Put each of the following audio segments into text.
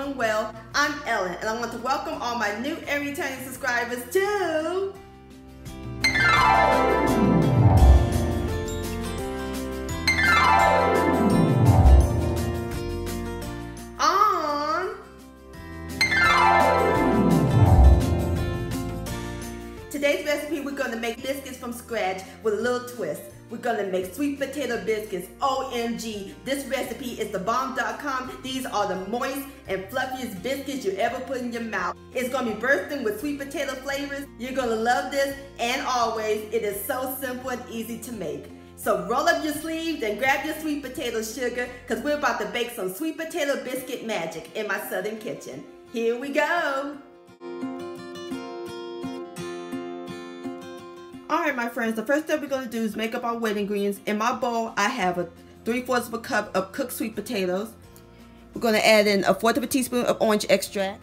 doing well. I'm Ellen, and I want to welcome all my new and returning subscribers to Today's recipe, we're going to make biscuits from scratch with a little twist. We're going to make sweet potato biscuits. OMG, this recipe is the bomb.com. These are the moist and fluffiest biscuits you ever put in your mouth. It's going to be bursting with sweet potato flavors. You're going to love this, and always, it is so simple and easy to make. So roll up your sleeves and grab your sweet potato sugar, because we're about to bake some sweet potato biscuit magic in my southern kitchen. Here we go. Alright my friends, the first step we're going to do is make up our wet ingredients. In my bowl I have a 3/4 of a cup of cooked sweet potatoes. We're going to add in a 1/4 of a teaspoon of orange extract,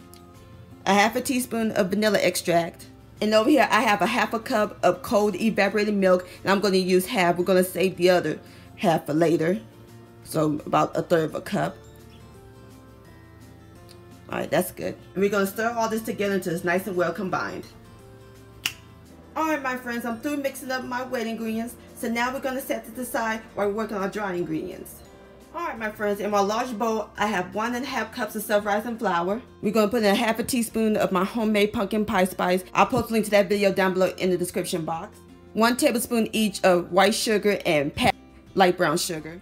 a 1/2 teaspoon of vanilla extract, and over here I have a 1/2 cup of cold evaporated milk, and I'm going to use half. We're going to save the other half for later, so about 1/3 of a cup. Alright, that's good. And we're going to stir all this together until it's nice and well combined. Alright my friends, I'm through mixing up my wet ingredients, so now we're going to set this aside while we work on our dry ingredients. Alright my friends, in my large bowl I have 1½ cups of self-rising flour. We're going to put in a 1/2 teaspoon of my homemade pumpkin pie spice. I'll post a link to that video down below in the description box. 1 tablespoon each of white sugar and light brown sugar.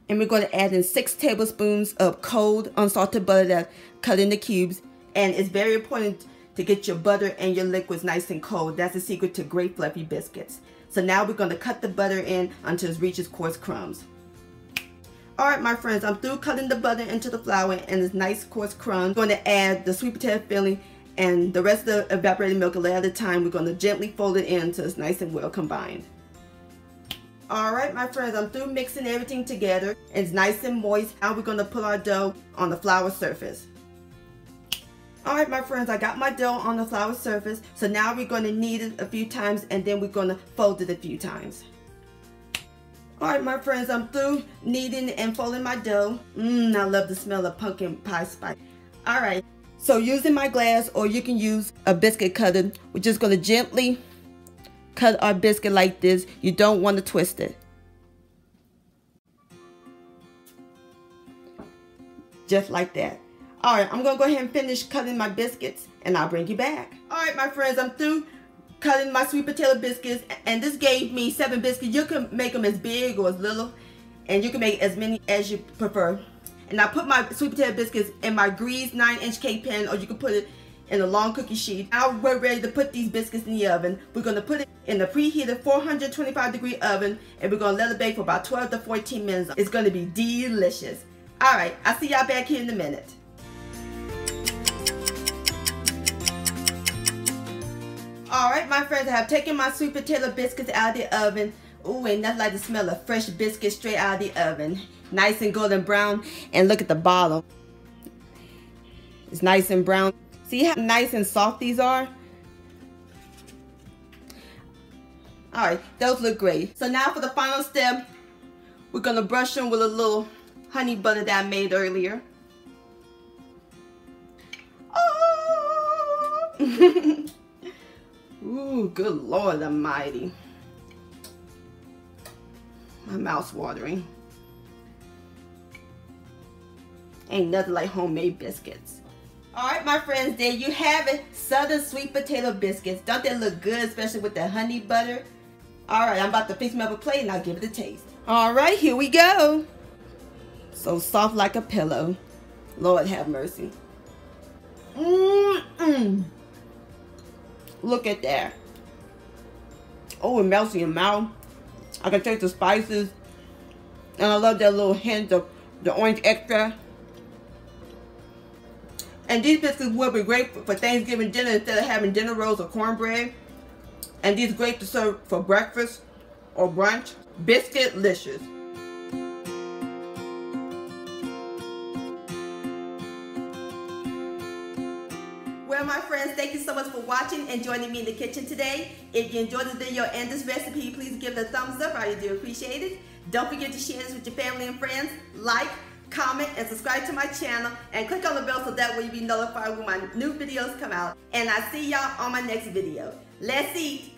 And we're going to add in 6 tablespoons of cold unsalted butter that's cut into cubes. And it's very important to get your butter and your liquids nice and cold. That's the secret to great fluffy biscuits. So now we're going to cut the butter in until it reaches coarse crumbs. Alright my friends, I'm through cutting the butter into the flour and it's nice coarse crumbs. I'm going to add the sweet potato filling and the rest of the evaporated milk a layer at a time. We're going to gently fold it in until it's nice and well combined. Alright my friends, I'm through mixing everything together. It's nice and moist. Now we're going to put our dough on the flour surface. Alright my friends, I got my dough on the flour surface, so now we're going to knead it a few times and then we're going to fold it a few times. Alright my friends, I'm through kneading and folding my dough. I love the smell of pumpkin pie spice. Alright, so using my glass, or you can use a biscuit cutter, we're just going to gently cut our biscuit like this. You don't want to twist it. Just like that. Alright, I'm going to go ahead and finish cutting my biscuits and I'll bring you back. Alright my friends, I'm through cutting my sweet potato biscuits, and this gave me 7 biscuits. You can make them as big or as little, and you can make as many as you prefer. And I put my sweet potato biscuits in my greased 9-inch cake pan, or you can put it in a long cookie sheet. Now we're ready to put these biscuits in the oven. We're going to put it in the preheated 425-degree oven, and we're going to let it bake for about 12 to 14 minutes. It's going to be delicious. Alright, I'll see y'all back here in a minute. Alright my friends, I have taken my sweet potato biscuits out of the oven. Ooh, ain't nothing like the smell of fresh biscuits straight out of the oven. Nice and golden brown, and look at the bottom. It's nice and brown. See how nice and soft these are? Alright, those look great. So now for the final step, we're going to brush them with a little honey butter that I made earlier. Oh! Ooh, good Lord Almighty. My mouth's watering. Ain't nothing like homemade biscuits. Alright my friends, there you have it. Southern sweet potato biscuits. Don't they look good, especially with the honey butter? Alright, I'm about to fix me up a plate and I'll give it a taste. Alright, here we go. So soft like a pillow. Lord have mercy. Look at that. Oh, it melts in your mouth. I can taste the spices. And I love that little hint of the orange extract. And these biscuits will be great for Thanksgiving dinner instead of having dinner rolls or cornbread. And these are great to serve for breakfast or brunch. Biscuit-licious. Well, my friends, thank you so much for watching and joining me in the kitchen today. If you enjoyed this video and this recipe, please give it a thumbs up. I really do appreciate it. Don't forget to share this with your family and friends. Like, comment, and subscribe to my channel, and click on the bell so that way you'll be notified when my new videos come out. And I'll see y'all on my next video. Let's eat.